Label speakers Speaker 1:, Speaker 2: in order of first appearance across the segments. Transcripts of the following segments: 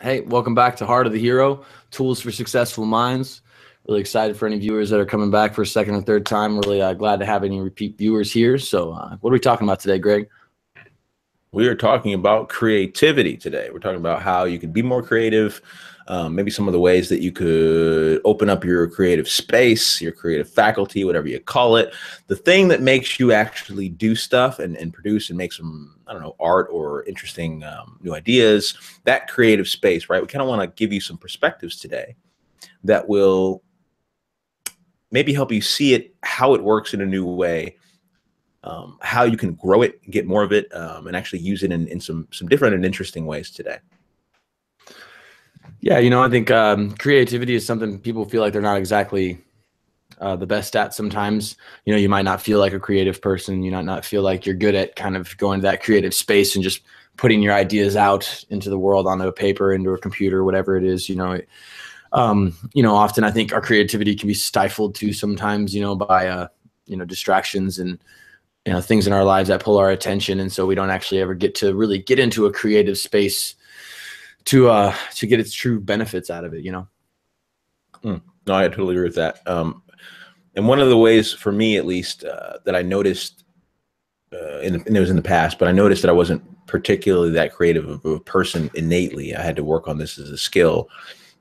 Speaker 1: Hey, welcome back to Heart of the Hero, Tools for Successful Minds. Really excited for any viewers that are coming back for a second or third time. Really glad to have any repeat viewers here. So what are we talking about today, Greg?
Speaker 2: We are talking about creativity today. We're talking about how you could be more creative, maybe some of the ways that you could open up your creative space, your creative faculty, whatever you call it. The thing that makes you actually do stuff and produce and make some, I don't know, art or interesting new ideas, that creative space, right? We kind of want to give you some perspectives today that will maybe help you see it, how it works in a new way, how you can grow it, get more of it, and actually use it in some different and interesting ways today.
Speaker 1: Yeah, I think creativity is something people feel like they're not exactly the best at sometimes. You might not feel like a creative person. You might not feel like you're good at kind of going to that creative space and just putting your ideas out into the world onto a paper, into a computer, whatever it is. Often I think our creativity can be stifled too sometimes, by distractions and things in our lives that pull our attention, and so we don't actually ever get to really get into a creative space to get its true benefits out of it.
Speaker 2: No, I totally agree with that. And one of the ways, for me at least, that I noticed, and it was in the past, but I noticed that I wasn't particularly that creative of a person innately. I had to work on this as a skill.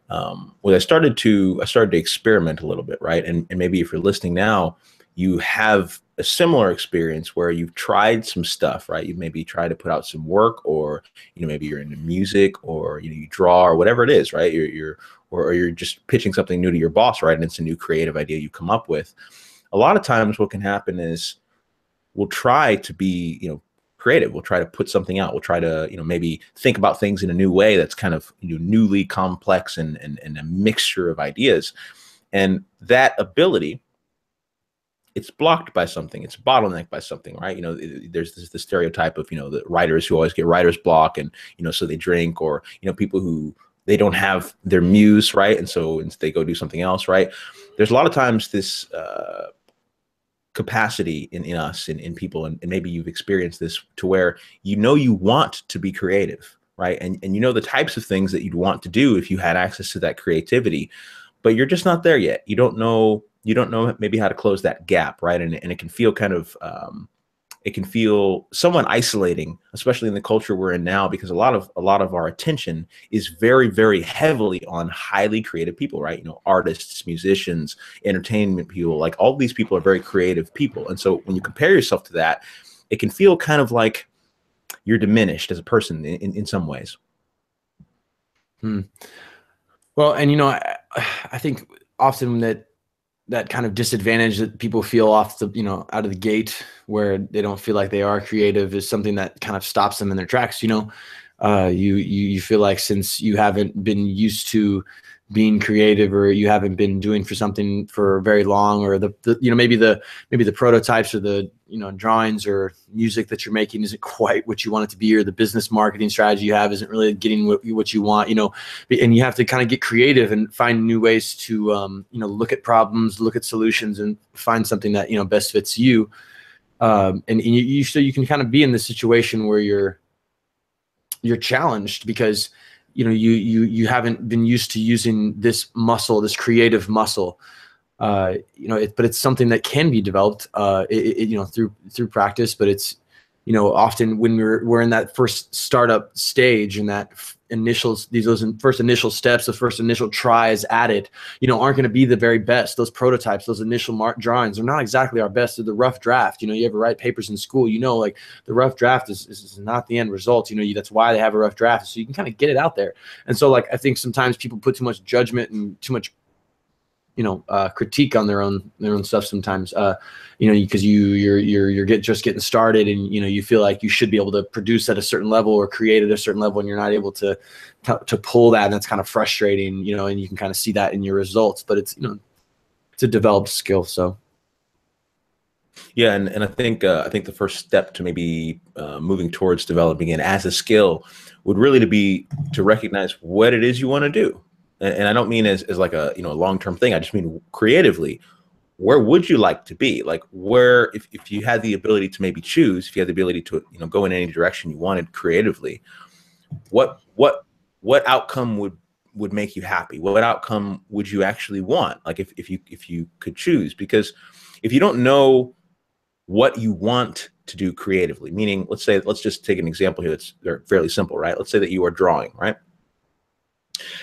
Speaker 2: When I started to experiment a little bit, right? And maybe if you're listening now, you have a similar experience where you've tried some stuff, right? You've maybe tried to put out some work, or maybe you're into music, or you draw, or whatever it is, right? Or you're just pitching something new to your boss, right? And it's a new creative idea you come up with. A lot of times, what can happen is we'll try to be, creative. We'll try to put something out. We'll try to, maybe think about things in a new way that's kind of newly complex and a mixture of ideas. And that ability, it's blocked by something. It's bottlenecked by something, right? There's the stereotype of, the writers who always get writer's block, and, so they drink, or, people who they don't have their muse, right? And so they go do something else, right? There's a lot of times this capacity in us, in people, and maybe you've experienced this, to where you want to be creative, right? And the types of things that you'd want to do if you had access to that creativity, but you're just not there yet. You don't know maybe how to close that gap, right? And it can feel kind of it can feel somewhat isolating, especially in the culture we're in now, because a lot of our attention is very, very heavily on highly creative people, right? Artists, musicians, entertainment people, like all these people are very creative people. And so when you compare yourself to that, it can feel kind of like you're diminished as a person in some ways.
Speaker 1: Well, and I think often that kind of disadvantage that people feel off the out of the gate, where they don't feel like they are creative, is something that kind of stops them in their tracks. You feel like, since you haven't been used to being creative, or you haven't been doing for something for very long, or maybe the prototypes, or the drawings or music that you're making isn't quite what you want it to be, or the business marketing strategy you have isn't really getting what you want, and you have to kind of get creative and find new ways to look at problems, look at solutions, and find something that best fits you. And so you can kind of be in this situation where you're challenged, because you haven't been used to using this muscle, this creative muscle. But it's something that can be developed through practice. But it's often when we're in that first startup stage, and that those first initial steps, the first initial tries at it, aren't going to be the very best. Those prototypes, those initial drawings are not exactly our best. They're the rough draft. You ever write papers in school, like the rough draft is not the end result. That's why they have a rough draft, so you can kind of get it out there. And so, I think sometimes people put too much judgment and too much critique on their own stuff sometimes, because you're just getting started, and you feel like you should be able to produce at a certain level or create at a certain level, and you're not able to pull that, and that's kind of frustrating, and you can kind of see that in your results. But it's it's a developed skill. So
Speaker 2: Yeah, and I think the first step to maybe moving towards developing it as a skill would really to recognize what it is you want to do. And I don't mean as like a long-term thing. I just mean creatively. Where would you like to be? Like, where, if you had the ability to maybe choose, if you had the ability to go in any direction you wanted creatively, what what outcome would make you happy? What outcome would you actually want? Like if you could choose, because if you don't know what you want to do creatively, meaning let's just take an example here they're fairly simple, right? Let's say that you are drawing, right?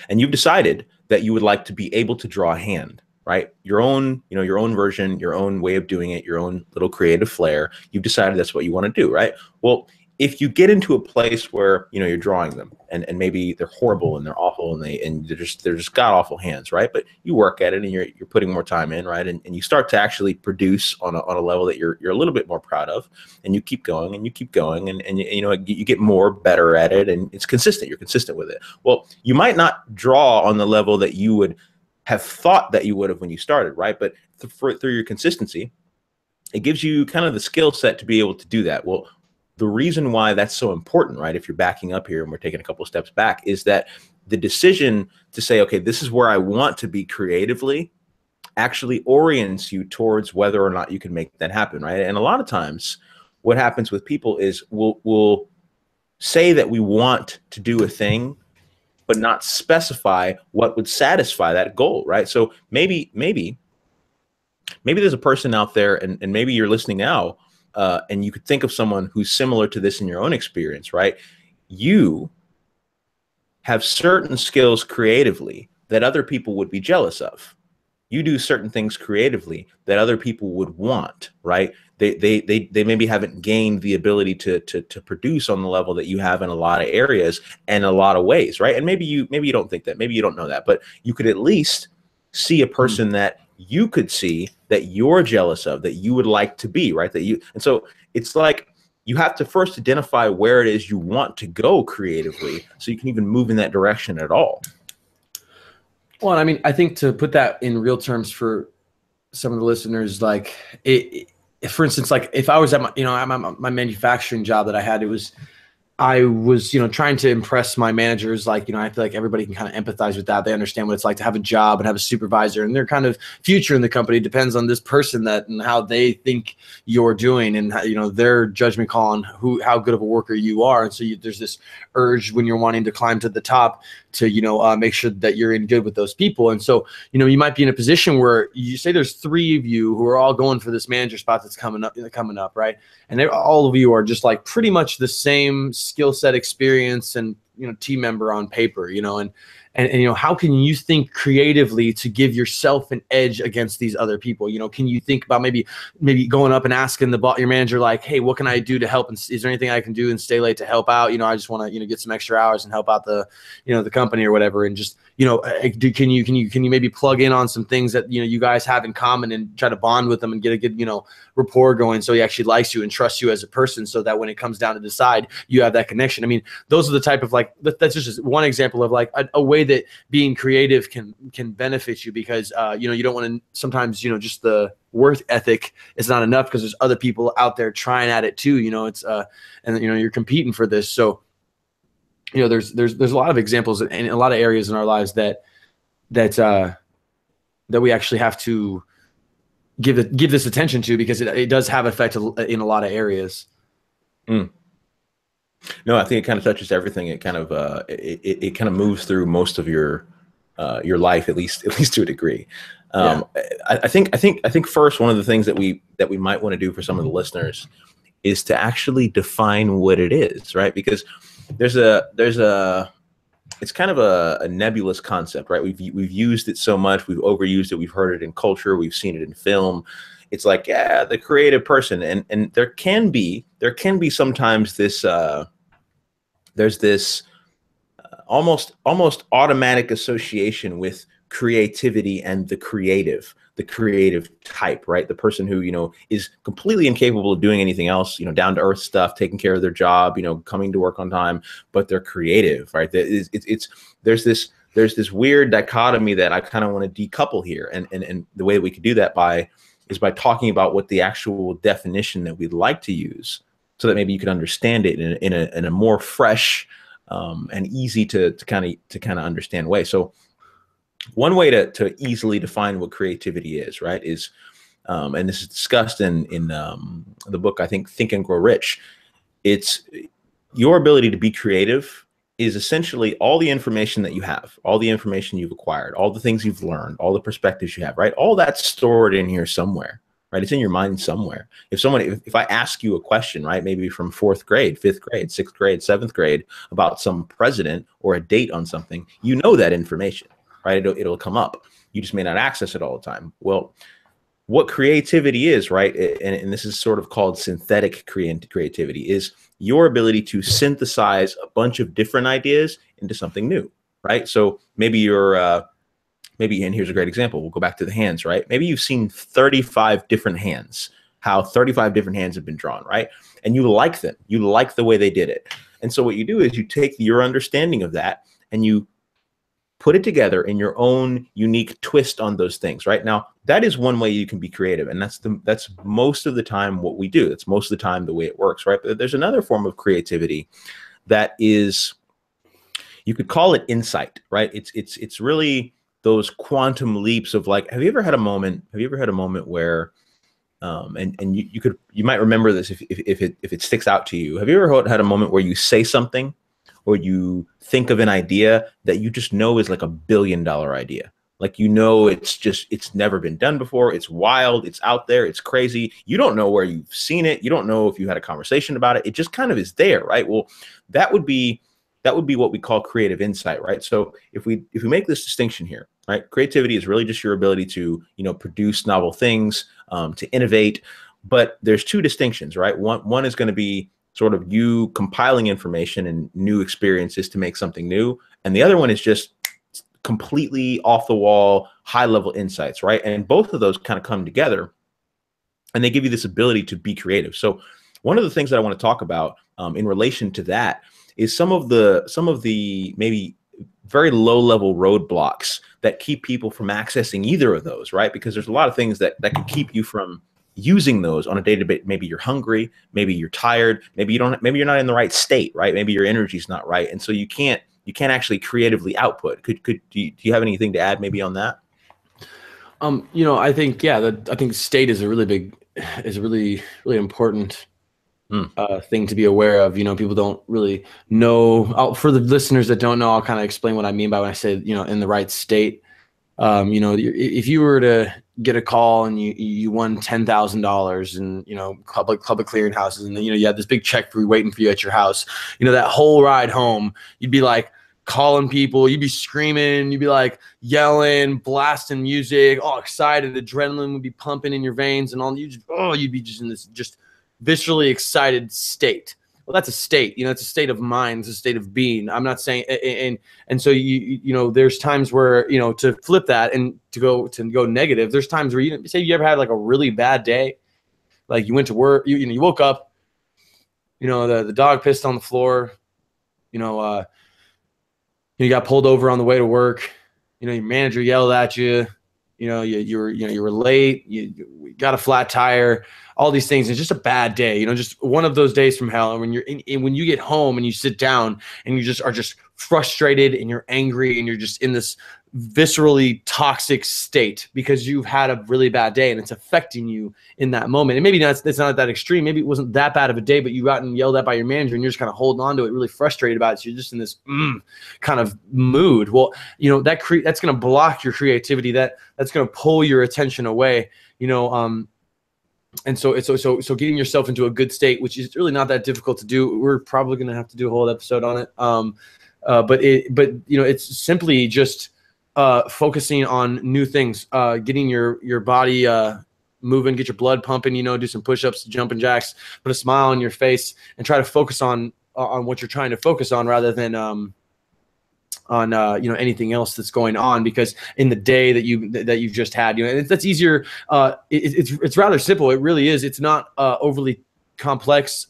Speaker 2: And you've decided that you would like to be able to draw a hand, right? Your own, your own version, your own way of doing it, your own little creative flair. You've decided that's what you want to do, right? Well, if you get into a place where, you're drawing them and maybe they're horrible and they're awful and they're just god awful hands, right? But you work at it and you're putting more time in, right? And you start to actually produce on a level that you're a little bit more proud of, and you keep going and you keep going and you get more better at it, and it's consistent. You're consistent with it. Well, you might not draw on the level that you would have thought that you would have when you started, right? But through your consistency, it gives you kind of the skill set to be able to do that. Well, the reason why that's so important, right, if you're backing up here and we're taking a couple of steps back, is that the decision to say, okay, this is where I want to be creatively, actually orients you towards whether or not you can make that happen, right? And a lot of times what happens with people is we'll say that we want to do a thing, but not specify what would satisfy that goal, right? So maybe there's a person out there, and maybe you're listening now, and you could think of someone who's similar to this in your own experience, right? You have certain skills creatively that other people would be jealous of. You do certain things creatively that other people would want, right? They maybe haven't gained the ability to produce on the level that you have in a lot of areas and a lot of ways, right? And maybe you don't think that, maybe you don't know that, but you could at least see a person that you could see that you're jealous of, that you would like to be, right? And so it's like you have to first identify where it is you want to go creatively so you can even move in that direction at all.
Speaker 1: Well, I mean, I think to put that in real terms for some of the listeners, like for instance, like if I was at my manufacturing job that I had, I was, trying to impress my managers. Like, I feel like everybody can kind of empathize with that. They understand what it's like to have a job and have a supervisor, and their kind of future in the company depends on this person and how they think you're doing, and how, their judgment call on how good of a worker you are. And so there's this urge when you're wanting to climb to the top to, make sure that you're in good with those people. And so, you might be in a position where you say there's 3 of you who are all going for this manager spot that's coming up, right? And all of you are just like pretty much the same skill set, experience, and team member on paper, and how can you think creatively to give yourself an edge against these other people? Can you think about maybe going up and asking your manager, like, hey, what can I do to help? And is there anything I can do and stay late to help out? I just want to get some extra hours and help out the company or whatever. And just can you maybe plug in on some things that you guys have in common and try to bond with them and get a good rapport going, so he actually likes you and trusts you as a person, so that when it comes down to decide, you have that connection. I mean, those are the type of, like, that's just one example of like a way that being creative can benefit you, because you don't want to sometimes just the work ethic is not enough, because there's other people out there trying at it too. It's and you're competing for this. So there's a lot of examples in a lot of areas in our lives that we actually have to give this attention to, because it does have effect in a lot of areas.
Speaker 2: No, I think it kind of touches everything. It kind of it kind of moves through most of your life, at least to a degree. I think first, one of the things that we might want to do for some of the listeners is to actually define what it is, right? Because it's kind of a nebulous concept, right? We've used it so much, we've overused it, we've heard it in culture, we've seen it in film. It's like, yeah, the creative person, and there can be sometimes this there's this almost automatic association with creativity and the creative type, right? The person who is completely incapable of doing anything else, down to earth stuff, taking care of their job, coming to work on time, but they're creative, right? There's this weird dichotomy that I kind of want to decouple here, and the way we could do that is by talking about what the actual definition that we'd like to use, so that maybe you could understand it in a more fresh and easy to kind of understand way. So one way to easily define what creativity is, right, is and this is discussed in the book, I think, Think and Grow Rich. It's your ability to be creative is essentially all the information that you have, all the information you've acquired, all the things you've learned, all the perspectives you have, right? All that's stored in here somewhere, right? It's in your mind somewhere. If I ask you a question, right, maybe from fourth grade, fifth grade, sixth grade, seventh grade about some president or a date on something, you know that information, right? It'll come up. You just may not access it all the time. Well, what creativity is, right? And this is sort of called synthetic creativity, is your ability to synthesize a bunch of different ideas into something new, right? So maybe and here's a great example. We'll go back to the hands, right? Maybe you've seen 35 different hands, how 35 different hands have been drawn, right? And you like them. You like the way they did it. And so what you do is you take your understanding of that and you put it together in your own unique twist on those things, right? Now, that is one way you can be creative, and that's most of the time what we do. That's most of the time the way it works, right? But there's another form of creativity that is, you could call it insight, right? It's really those quantum leaps of, like, have you ever had a moment where and you might remember this if it sticks out to you. Have you ever had a moment where you say something or you think of an idea that you just know is like $1 billion idea? Like, you know, it's never been done before. It's wild. It's out there. It's crazy. You don't know where you've seen it. You don't know if you had a conversation about it. It just kind of is there, right? Well, that would be what we call creative insight, right? So if we make this distinction here, right? Creativity is really just your ability to, produce novel things, to innovate. But there's two distinctions, right? One is going to be sort of you compiling information and new experiences to make something new. And the other one is just completely off the wall, high level insights, right? And both of those kind of come together and they give you this ability to be creative. So one of the things that I want to talk about in relation to that is some of the maybe very low level roadblocks that keep people from accessing either of those, right? Because there's a lot of things that can keep you from using those on a day-to-day. Maybe you're hungry, maybe you're tired, maybe you're not in the right state, right? Maybe your energy's not right. And so you can't actually creatively output. Do you have anything to add maybe on that?
Speaker 1: I think, I think state is a really important thing to be aware of. People don't really know. For the listeners that don't know, I'll kind of explain what I mean by when I say, in the right state. If you were to get a call and you won $10,000 in, public clearinghouses, and then, you had this big check waiting for you at your house, that whole ride home, you'd be like calling people, you'd be screaming, you'd be like yelling, blasting music, all excited, adrenaline would be pumping in your veins and all. You'd be just in this just viscerally excited state. Well, that's a state, it's a state of mind, it's a state of being. I'm not saying, and so there's times where, to flip that and to go negative, there's times where say you ever had like a really bad day, like you went to work, you woke up, the dog pissed on the floor, you got pulled over on the way to work, your manager yelled at you, you were late, you got a flat tire, all these things. It's just a bad day, just one of those days from hell. And when you get home and you sit down and you just are just frustrated and you're angry and you're just in this viscerally toxic state because you've had a really bad day and it's affecting you in that moment. And maybe it's not that extreme. Maybe it wasn't that bad of a day, but you got yelled at by your manager and you're just kind of holding on to it, really frustrated about it. So you're just in this kind of mood. Well, that's going to block your creativity. That's going to pull your attention away, and so getting yourself into a good state, which is really not that difficult to do. We're probably going to have to do a whole episode on it. But it's simply just focusing on new things, getting your body moving, get your blood pumping, do some push-ups, jumping jacks, put a smile on your face, and try to focus on what you're trying to focus on rather than on anything else that's going on. Because in the day that you've just had, that's easier. It's rather simple. It really is. It's not overly complex.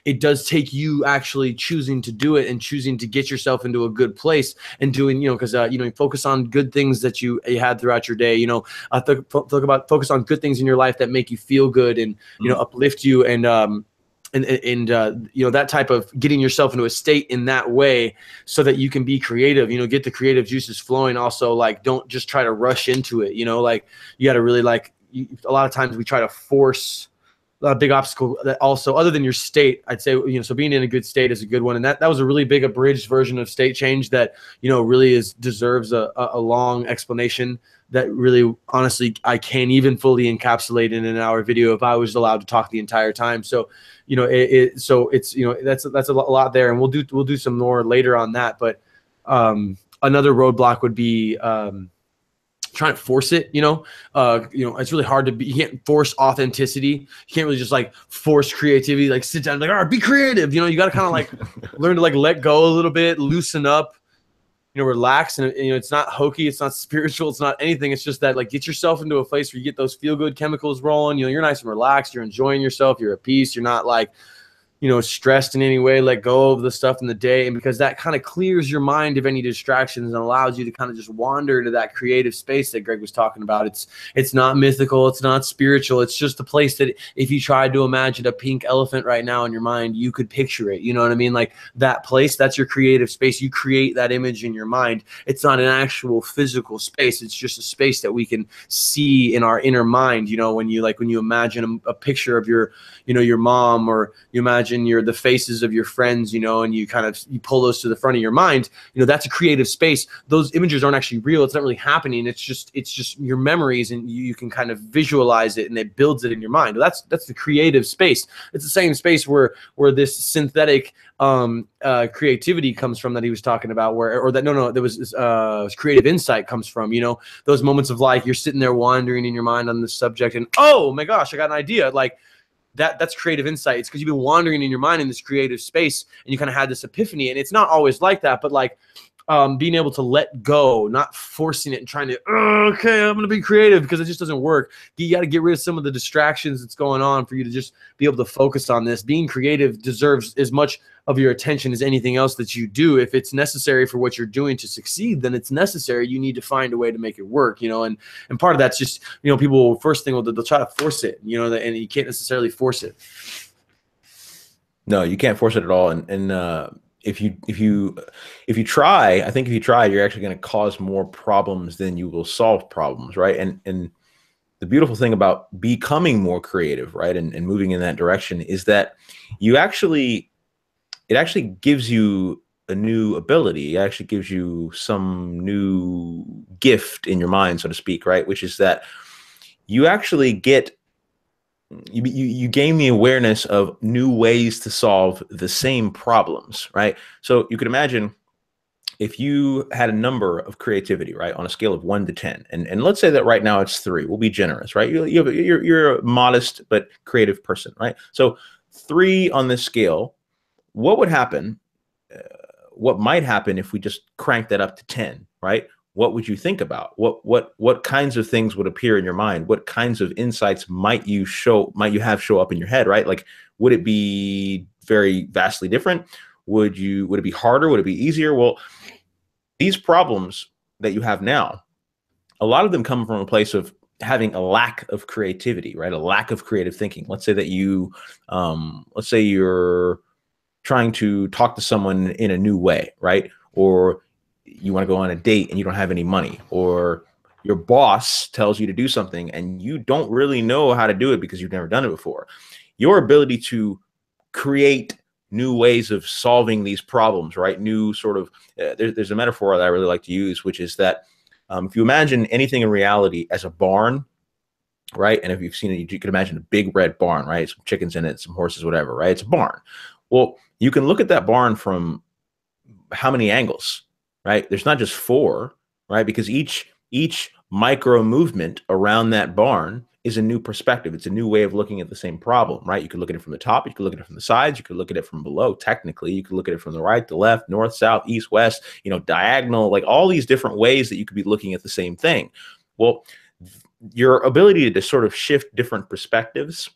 Speaker 1: It does take you actually choosing to do it and choosing to get yourself into a good place and doing, because you focus on good things that you had throughout your day. Focus on good things in your life that make you feel good and uplift you and that type of getting yourself into a state in that way so that you can be creative, get the creative juices flowing. Also, like, don't just try to rush into it. Like, you got to really a lot of times we try to force a big obstacle that also, other than your state, I'd say, so being in a good state is a good one. And that was a really big abridged version of state change that, really deserves a long explanation that really, honestly, I can't even fully encapsulate in an hour video if I was allowed to talk the entire time. So, so it's, that's a lot there, and we'll do some more later on that. But another roadblock would be trying to force it. It's really hard to be. You can't force authenticity. You can't really just like force creativity. Like sit down, like, all right, be creative. You got to kind of like learn to like let go a little bit, loosen up. Relax, and it's not hokey, it's not spiritual, it's not anything. It's just that, like, get yourself into a place where you get those feel good chemicals rolling. You're nice and relaxed, you're enjoying yourself, you're at peace, you're not like, stressed in any way. Let go of the stuff in the day, and because that kind of clears your mind of any distractions and allows you to kind of just wander into that creative space that Greg was talking about. It's not mythical, it's not spiritual. It's just a place that if you tried to imagine a pink elephant right now in your mind, you could picture it. You know what I mean? Like that place, that's your creative space. You create that image in your mind. It's not an actual physical space. It's just a space that we can see in our inner mind. When you imagine a picture of your mom, or you imagine the faces of your friends, and you pull those to the front of your mind, that's a creative space. Those images aren't actually real. It's not really happening. It's just your memories, and you can kind of visualize it, and it builds it in your mind. That's the creative space. It's the same space where this synthetic creativity comes from that he was talking about, there was creative insight comes from, those moments of like, you're sitting there wandering in your mind on this subject, and oh my gosh, I got an idea. Like, that's creative insight. It's because you've been wandering in your mind in this creative space, and you kind of had this epiphany. And it's not always like that, but like being able to let go, not forcing it and trying to, okay, I'm going to be creative, because it just doesn't work. You got to get rid of some of the distractions that's going on for you to just be able to focus on this. Being creative deserves as much of your attention as anything else that you do. If it's necessary for what you're doing to succeed, then it's necessary. You need to find a way to make it work, and part of that's just, people first thing, they'll try to force it, and you can't necessarily force it.
Speaker 2: No, you can't force it at all. And if you try, I think if you try, you're actually going to cause more problems than you will solve problems. Right. And the beautiful thing about becoming more creative, right, and moving in that direction is that it actually gives you a new ability. It actually gives you some new gift in your mind, so to speak, right? Which is that you actually you gain the awareness of new ways to solve the same problems, right? So you could imagine if you had a number of creativity, right, on a scale of 1 to 10, and let's say that right now it's 3. We'll be generous, right? You're a modest but creative person, right? So 3 on this scale. What would happen? What might happen if we just crank that up to 10, right? What would you think about? What kinds of things would appear in your mind? What kinds of insights might you have show up in your head, right? Like, would it be very vastly different? Would it be harder? Would it be easier? Well, these problems that you have now, a lot of them come from a place of having a lack of creativity, right? A lack of creative thinking. Let's say that let's say you're trying to talk to someone in a new way, right? Or you want to go on a date and you don't have any money, or your boss tells you to do something and you don't really know how to do it because you've never done it before. Your ability to create new ways of solving these problems, right? New sort of, there's a metaphor that I really like to use, which is that if you imagine anything in reality as a barn, right? And if you've seen it, you can imagine a big red barn, right? Some chickens in it, some horses, whatever, right? It's a barn. Well, you can look at that barn from how many angles, right? There's not just 4, right? Because each micro movement around that barn is a new perspective. It's a new way of looking at the same problem, right? You could look at it from the top, you could look at it from the sides, you could look at it from below, technically. You could look at it from the right, the left, north, south, east, west, diagonal, like all these different ways that you could be looking at the same thing. Well, your ability to sort of shift different perspectives,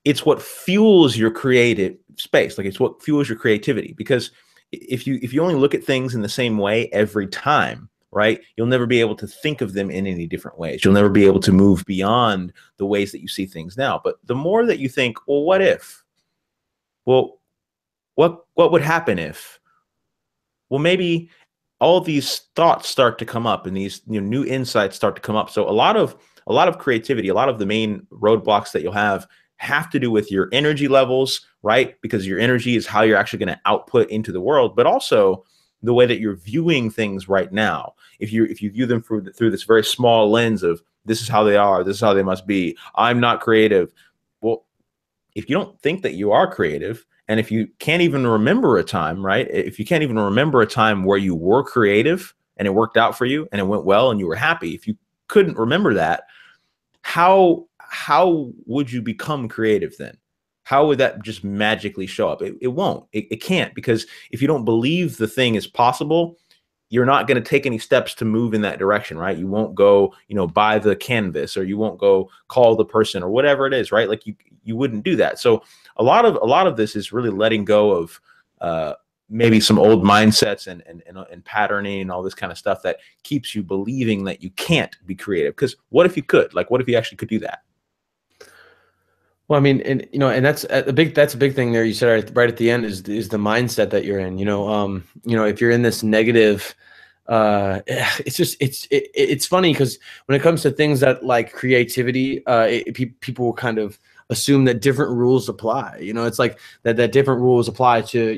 Speaker 2: it's what fuels your creative space. Like, it's what fuels your creativity. Because if you only look at things in the same way every time, right, you'll never be able to think of them in any different ways. You'll never be able to move beyond the ways that you see things now. But the more that you think, well, what if? Well, what would happen if? Well, maybe all these thoughts start to come up, and these new insights start to come up. So a lot of creativity, a lot of the main roadblocks that you'll have have to do with your energy levels, right? Because your energy is how you're actually going to output into the world, but also the way that you're viewing things right now. If you view them through this very small lens of this is how they are, this is how they must be, I'm not creative. Well, if you don't think that you are creative, and if you can't even remember a time, right? If you can't even remember a time where you were creative and it worked out for you and it went well and you were happy, if you couldn't remember that, how would you become creative then? How would that just magically show up? It won't. It can't, because if you don't believe the thing is possible, you're not going to take any steps to move in that direction, right? You won't go, buy the canvas, or you won't go call the person, or whatever it is, right? Like you wouldn't do that. So a lot of this is really letting go of maybe some old mindsets and patterning and all this kind of stuff that keeps you believing that you can't be creative. Because what if you could? Like, what if you actually could do that?
Speaker 1: Well, I mean, and that's a big thing there. You said right at the end is the mindset that you're in. If you're in this negative, it's funny because when it comes to things that like creativity, people will kind of assume that different rules apply. It's like that different rules apply to,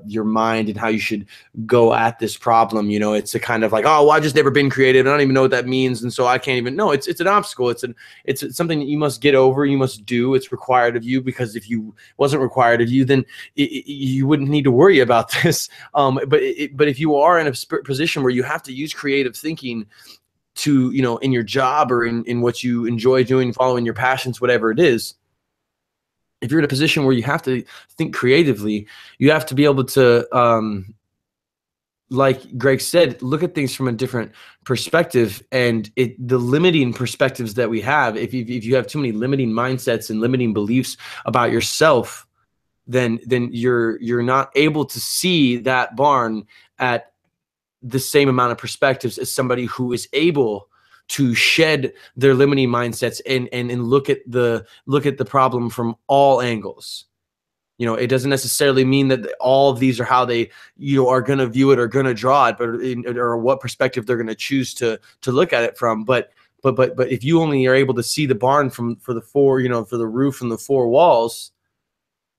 Speaker 1: your mind and how you should go at this problem. It's a kind of like, oh, well, I've just never been creative. I don't even know what that means. And so I can't even know. It's an obstacle. It's something that you must get over. You must do. It's required of you, because if you wasn't required of you, then you wouldn't need to worry about this. But if you are in a position where you have to use creative thinking to, in your job or in what you enjoy doing, following your passions, whatever it is, if you're in a position where you have to think creatively, you have to be able to, like Greg said, look at things from a different perspective. And the limiting perspectives that we have, if you have too many limiting mindsets and limiting beliefs about yourself, then you're not able to see that barn at the same amount of perspectives as somebody who is able to shed their limiting mindsets and look at the problem from all angles. It doesn't necessarily mean that all of these are how they are going to view it or going to draw it, or what perspective they're going to choose to look at it from. But if you only are able to see the barn for the roof and the four walls,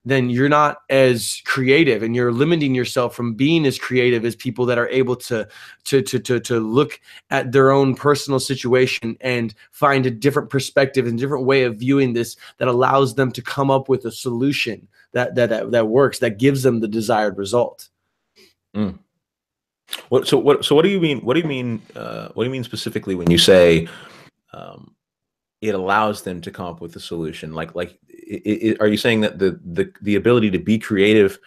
Speaker 1: then you're not as creative, and you're limiting yourself from being as creative as people that are able to look at their own personal situation and find a different perspective and different way of viewing this that allows them to come up with a solution that works, that gives them the desired result.
Speaker 2: Mm. What do you mean? What do you mean specifically when you say it allows them to come up with a solution? Are you saying that the ability to be creative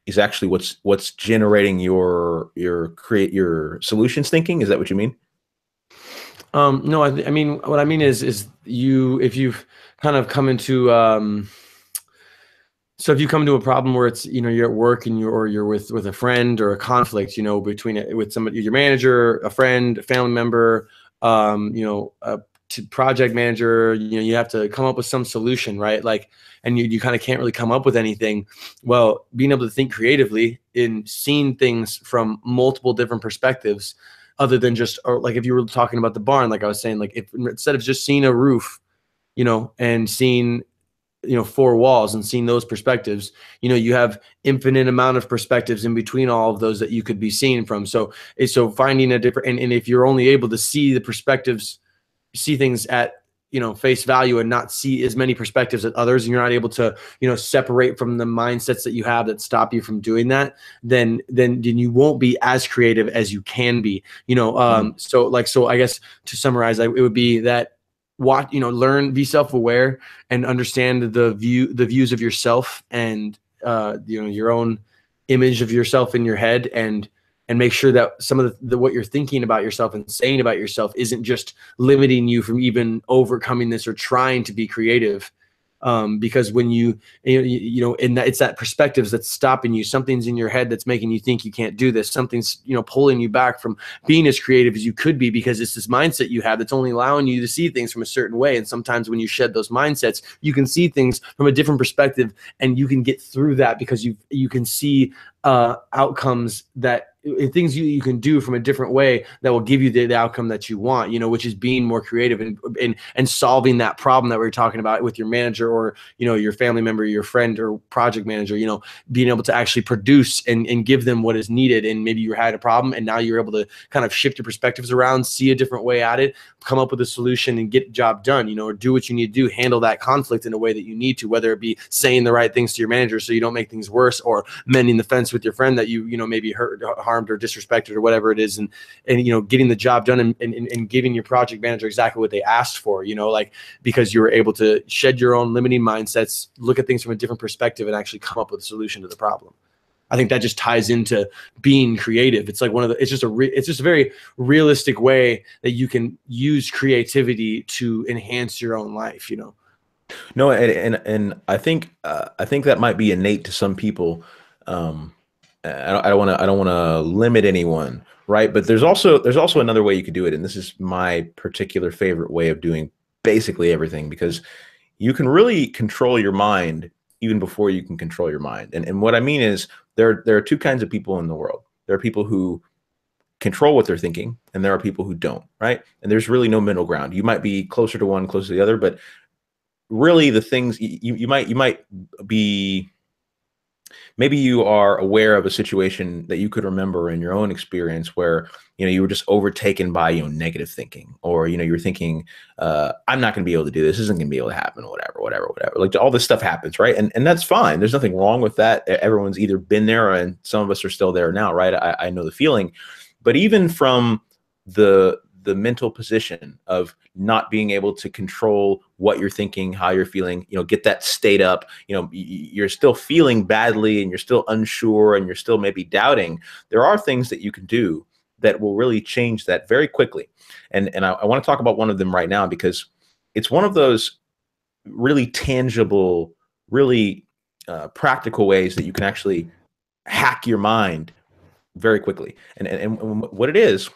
Speaker 2: is actually what's generating your solutions thinking? Is that what you mean?
Speaker 1: No, I mean, what I mean is if you've kind of come into, so if you come to a problem where it's, you're at work and you're with a friend, or a conflict, with somebody, your manager, a friend, a family member, a project manager, you have to come up with some solution, right? Like, and you kind of can't really come up with anything. Well, being able to think creatively in seeing things from multiple different perspectives, other than just, or like if you were talking about the barn, like I was saying, like if instead of just seeing a roof, and seeing, four walls and seeing those perspectives, you have infinite amount of perspectives in between all of those that you could be seeing from. So finding a different, and if you're only able to see the perspectives, see things at face value, and not see as many perspectives as others, and you're not able to separate from the mindsets that you have that stop you from doing that, then you won't be as creative as you can be. So I guess to summarize, it would be that learn, be self-aware, and understand the views of yourself, and your own image of yourself in your head, and make sure that some of the what you're thinking about yourself and saying about yourself isn't just limiting you from even overcoming this or trying to be creative. Because when it's that perspectives that's stopping you. Something's in your head that's making you think you can't do this. Something's pulling you back from being as creative as you could be, because it's this mindset you have that's only allowing you to see things from a certain way. And sometimes when you shed those mindsets, you can see things from a different perspective, and you can get through that because you can see outcomes that things you can do from a different way that will give you the outcome that you want, you know, which is being more creative and solving that problem that we were talking about with your manager, or, you know, your family member, your friend or project manager, you know, being able to actually produce and give them what is needed. And maybe you had a problem and now you're able to kind of shift your perspectives around, see a different way at it, come up with a solution and get the job done, you know, or do what you need to do, handle that conflict in a way that you need to, whether it be saying the right things to your manager so you don't make things worse, or mending the fence with your friend that you know, maybe hurt, harmed or disrespected or whatever it is. And you know, getting the job done and giving your project manager exactly what they asked for, you know, like, because you were able to shed your own limiting mindsets, look at things from a different perspective and actually come up with a solution to the problem. I think that just ties into being creative. It's like it's just a very realistic way that you can use creativity to enhance your own life, you know?
Speaker 2: No, and I think that might be innate to some people. I don't want to limit anyone, right? But there's also another way you could do it, and this is my particular favorite way of doing basically everything, because you can really control your mind even before you can control your mind. And what I mean is there are two kinds of people in the world. There are people who control what they're thinking, and there are people who don't, right? And there's really no middle ground. You might be closer to one, closer to the other, but really the things you might be, maybe you are aware of a situation that you could remember in your own experience where, you know, you were just overtaken by, you know, negative thinking, or, you know, you're thinking, I'm not going to be able to do this. This isn't going to be able to happen, whatever. Like, all this stuff happens, right? And that's fine. There's nothing wrong with that. Everyone's either been there, and some of us are still there now, right? I know the feeling. But even from the mental position of not being able to control what you're thinking, how you're feeling, you know, get that state up, you know, you're still feeling badly and you're still unsure and you're still maybe doubting, there are things that you can do that will really change that very quickly. And I want to talk about one of them right now, because it's one of those really tangible, really practical ways that you can actually hack your mind very quickly. And what it is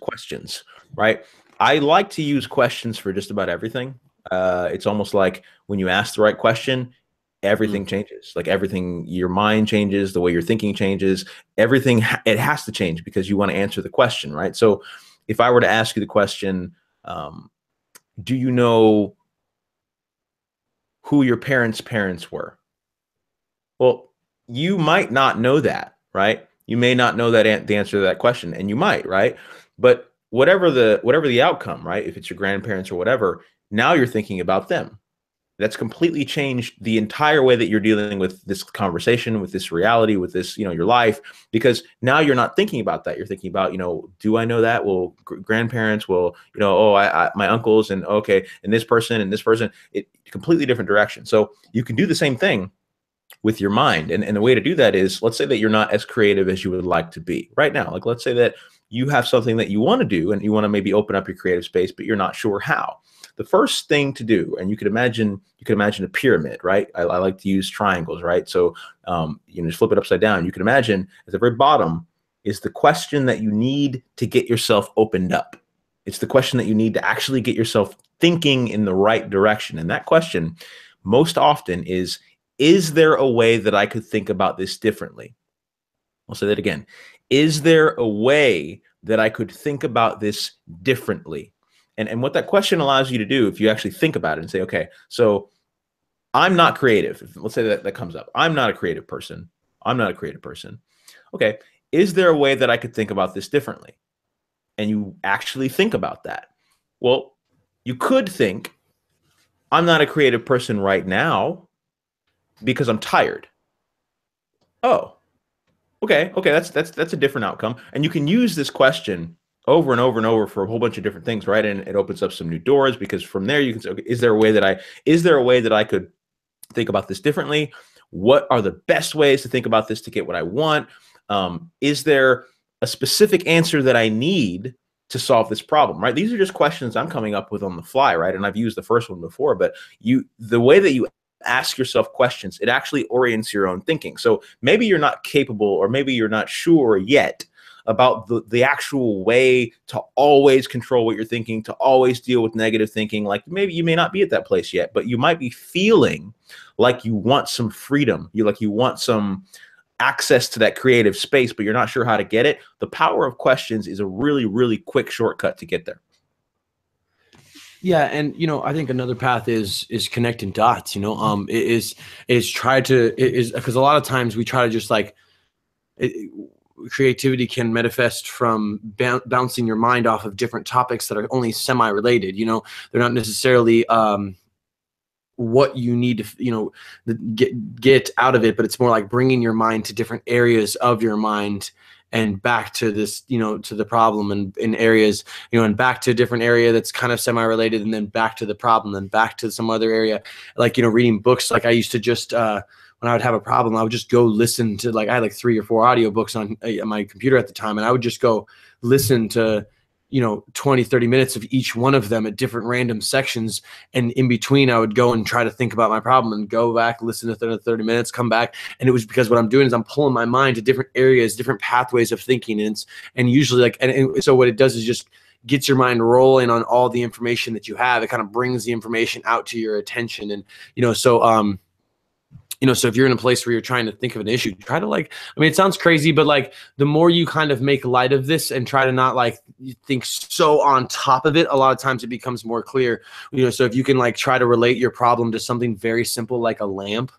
Speaker 2: questions, right? I like to use questions for just about everything. It's almost like when you ask the right question, everything changes. Like, everything, your mind changes, the way you're thinking changes, everything, it has to change because you want to answer the question, right? So if I were to ask you the question, do you know who your parents' parents were? Well, you might not know that, right? You may not know that the answer to that question, and you might, right? But whatever the outcome, right? If it's your grandparents or whatever, now you're thinking about them. That's completely changed the entire way that you're dealing with this conversation, with this reality, with this, you know, your life, because now you're not thinking about that. You're thinking about, you know, do I know that? Well, grandparents, well, you know, oh, my uncles, and okay, and this person, it completely different direction. So you can do the same thing with your mind. And the way to do that is, let's say that you're not as creative as you would like to be right now. Like, let's say that you have something that you want to do and you want to maybe open up your creative space, but you're not sure how. The first thing to do, and you could imagine a pyramid, right? I like to use triangles, right? So, you know, just flip it upside down. You can imagine at the very bottom is the question that you need to get yourself opened up. It's the question that you need to actually get yourself thinking in the right direction. And that question most often is there a way that I could think about this differently? I'll say that again. Is there a way that I could think about this differently? And what that question allows you to do, if you actually think about it and say, okay, so I'm not creative. Let's say that comes up. I'm not a creative person. Okay. Is there a way that I could think about this differently? And you actually think about that. Well, you could think, I'm not a creative person right now because I'm tired. Oh, okay. That's a different outcome. And you can use this question over and over and over for a whole bunch of different things, right? And it opens up some new doors, because from there you can say, okay, is there a way that I could think about this differently? What are the best ways to think about this to get what I want? Is there a specific answer that I need to solve this problem, right? These are just questions I'm coming up with on the fly, right? And I've used the first one before, but the way that you ask yourself questions, it actually orients your own thinking. So maybe you're not capable, or maybe you're not sure yet about the actual way to always control what you're thinking, to always deal with negative thinking. Like, maybe you may not be at that place yet, but you might be feeling like you want some freedom. You want some access to that creative space, but you're not sure how to get it, the power of questions is a really, really quick shortcut to get there.
Speaker 1: Yeah, and I think another path is connecting dots. Is try to is because a lot of times we try to just like creativity can manifest from bouncing your mind off of different topics that are only semi-related. They're not necessarily what you need to get out of it, but it's more like bringing your mind to different areas of your mind and back to this, to the problem, and in areas, and back to a different area that's kind of semi-related, and then back to the problem, then back to some other area. Like, reading books. Like I used to just, when I would have a problem, I would just go listen to, like, I had like 3 or 4 audiobooks on my computer at the time. And I would just go listen to, 20, 30 minutes of each one of them at different random sections. And in between, I would go and try to think about my problem and go back, listen to 30 minutes, come back. And it was because what I'm doing is I'm pulling my mind to different areas, different pathways of thinking. And usually like, and so what it does is just gets your mind rolling on all the information that you have. It kind of brings the information out to your attention. And, so if you're in a place where you're trying to think of an issue, try to it sounds crazy, but like the more you kind of make light of this and try to not like think so on top of it, a lot of times it becomes more clear. So if you can like try to relate your problem to something very simple, like a lamp,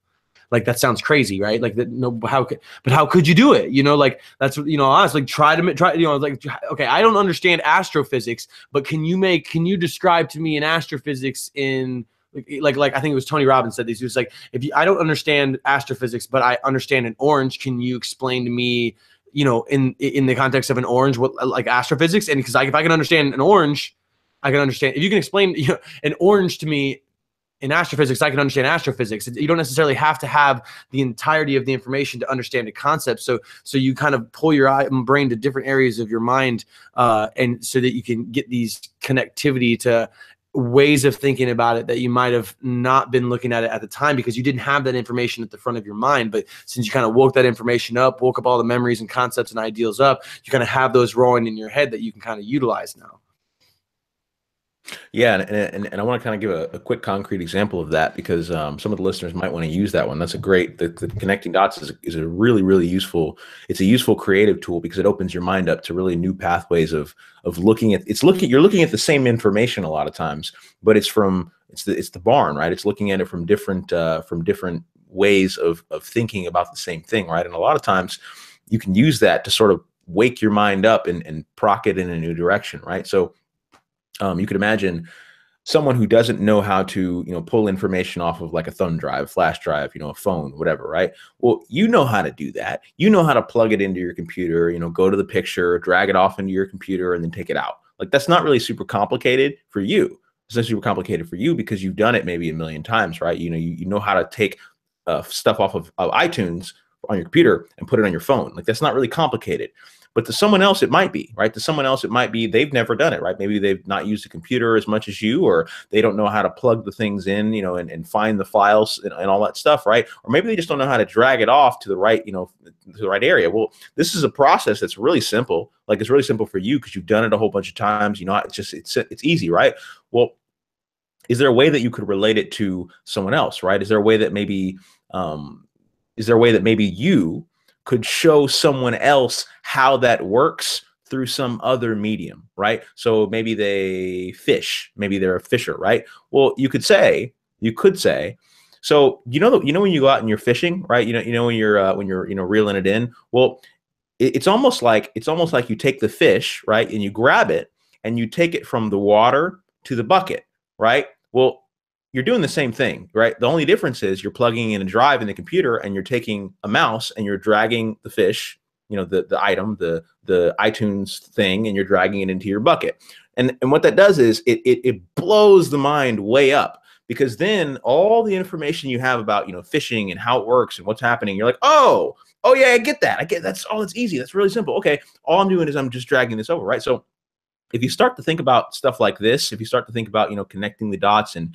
Speaker 1: like that sounds crazy, right? Like that, no, how could you do it? Like that's what, honestly, try, like, okay, I don't understand astrophysics, but can you describe to me in astrophysics in like I think it was Tony Robbins said this. He was like, I don't understand astrophysics, but I understand an orange. Can you explain to me, in the context of an orange, what like astrophysics? And because if I can understand an orange, I can understand. If you can explain an orange to me in astrophysics, I can understand astrophysics. You don't necessarily have to have the entirety of the information to understand a concept. So you kind of pull your brain to different areas of your mind, and so that you can get these connectivity to ways of thinking about it that you might have not been looking at it at the time because you didn't have that information at the front of your mind. But since you kind of woke that information up, woke up all the memories and concepts and ideals up, you kind of have those rolling in your head that you can kind of utilize now.
Speaker 2: Yeah, and I want to kind of give a quick concrete example of that because some of the listeners might want to use that one. That's a great, the connecting dots is a really, really useful, it's a useful creative tool because it opens your mind up to really new pathways of looking at, you're looking at the same information a lot of times, but it's the barn, right? It's looking at it from different ways of thinking about the same thing, right? And a lot of times you can use that to sort of wake your mind up and proc it in a new direction, right? So you could imagine someone who doesn't know how to, pull information off of like a thumb drive, flash drive, a phone, whatever, right? Well, you know how to do that. You know how to plug it into your computer, go to the picture, drag it off into your computer, and then take it out. Like that's not really super complicated for you. It's not super complicated for you because you've done it maybe a million times, right? You know how to take stuff off of iTunes on your computer and put it on your phone. Like that's not really complicated. But to someone else, it might be, right? To someone else, it might be they've never done it, right? Maybe they've not used a computer as much as you, or they don't know how to plug the things in, and find the files and all that stuff, right? Or maybe they just don't know how to drag it off to the right, to the right area. Well, this is a process that's really simple. Like it's really simple for you because you've done it a whole bunch of times. It's easy, right? Well, is there a way that you could relate it to someone else, right? Is there a way that maybe you could show someone else how that works through some other medium, right? So maybe they fish, maybe they're a fisher, right? Well, you could say, so when you go out and you're fishing, right? When you're reeling it in. Well, it's almost like you take the fish, right, and you grab it and you take it from the water to the bucket, right? Well, you're doing the same thing, right? The only difference is you're plugging in a drive in the computer and you're taking a mouse and you're dragging the fish, the item, the iTunes thing, and you're dragging it into your bucket. And what that does is it blows the mind way up because then all the information you have about, fishing and how it works and what's happening, you're like, oh yeah, I get that. That's all. It's easy. That's really simple. Okay. All I'm doing is I'm just dragging this over, right? So if you start to think about stuff like this, if you start to think about, connecting the dots and,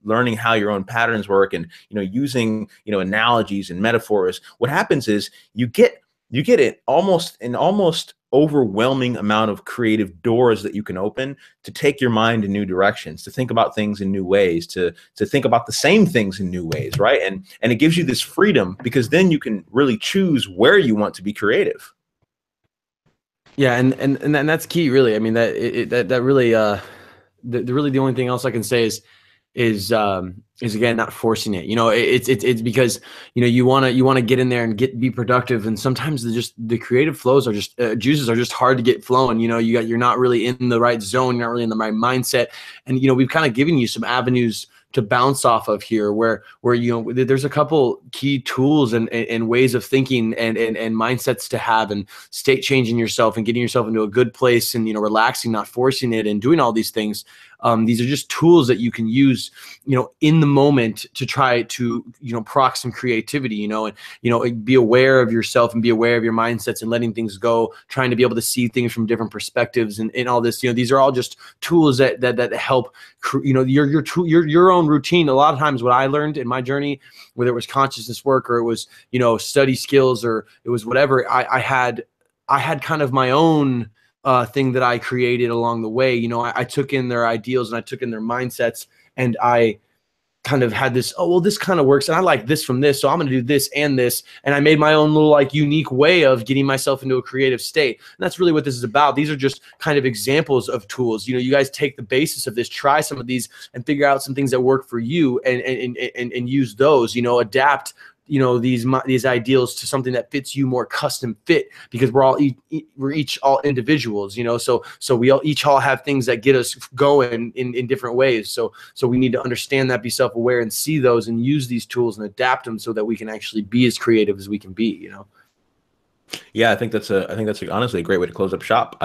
Speaker 2: learning how your own patterns work and, using, analogies and metaphors, what happens is you get it almost overwhelming amount of creative doors that you can open to take your mind in new directions, to think about things in new ways, to think about the same things in new ways, right? And it gives you this freedom, because then you can really choose where you want to be creative.
Speaker 1: Yeah, and that's key, really. I mean, that really really the only thing else I can say is again not forcing it. You know, it's because you want to get in there and be productive, and sometimes the creative flows are just juices are just hard to get flowing. You're not really in the right zone, you're not really in the right mindset, and we've kind of given you some avenues to bounce off of here, where there's a couple key tools and ways of thinking and mindsets to have, and state changing yourself and getting yourself into a good place, and relaxing, not forcing it, and doing all these things. These are just tools that you can use, in the moment, to try to, proc some creativity, and, be aware of yourself and be aware of your mindsets and letting things go, trying to be able to see things from different perspectives, and all this. These are all just tools that help, your own routine. A lot of times what I learned in my journey, whether it was consciousness work or it was, study skills, or it was whatever, I had kind of my own thing that I created along the way. I took in their ideals and I took in their mindsets, and I kind of had this, oh, well, this kind of works, and I like this from this, so I'm going to do this and this, and I made my own little unique way of getting myself into a creative state. And that's really what this is about. These are just kind of examples of tools. You guys take the basis of this, try some of these, and figure out some things that work for you, and use those. Adapt these ideals to something that fits you more custom fit, because we're each all individuals, so we each have things that get us going in different ways. So we need to understand that, be self-aware, and see those, and use these tools and adapt them so that we can actually be as creative as we can be.
Speaker 2: Yeah, I think that's honestly a great way to close up shop.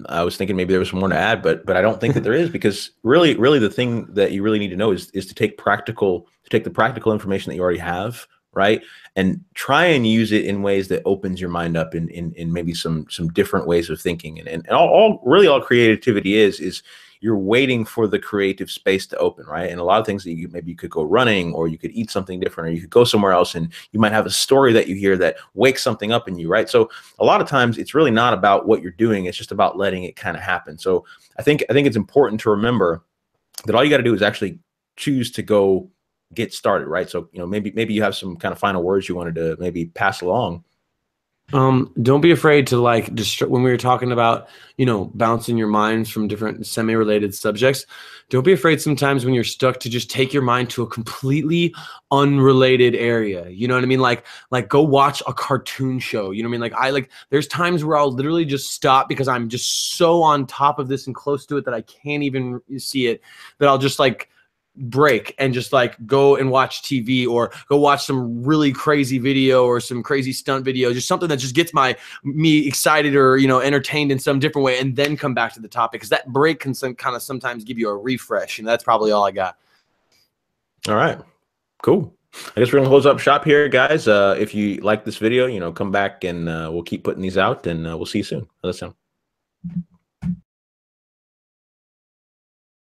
Speaker 2: I was thinking maybe there was more to add, but I don't think that there is, because really the thing that you really need to know is to take the practical information that you already have, right, and try and use it in ways that opens your mind up in maybe some different ways of thinking. And all creativity is you're waiting for the creative space to open, right? And a lot of things that maybe you could go running, or you could eat something different, or you could go somewhere else, and you might have a story that you hear that wakes something up in you, right? So a lot of times it's really not about what you're doing, it's just about letting it kind of happen. So I think it's important to remember that all you got to do is actually choose to go get started, right? So maybe you have some kind of final words you wanted to maybe pass along.
Speaker 1: Don't be afraid to when we were talking about, bouncing your minds from different semi-related subjects. Don't be afraid sometimes when you're stuck to just take your mind to a completely unrelated area. You know what I mean? Like go watch a cartoon show. You know what I mean? There's times where I'll literally just stop because I'm just so on top of this and close to it that I can't even see it, that I'll just break and just go and watch TV, or go watch some really crazy video or some crazy stunt video, just something that just gets me excited or entertained in some different way, and then come back to the topic, because that break can sometimes give you a refresh. And that's probably all I got.
Speaker 2: All right, cool. I guess we're gonna close up shop here, guys. If you like this video, come back, and we'll keep putting these out, and we'll see you soon. How's that sound?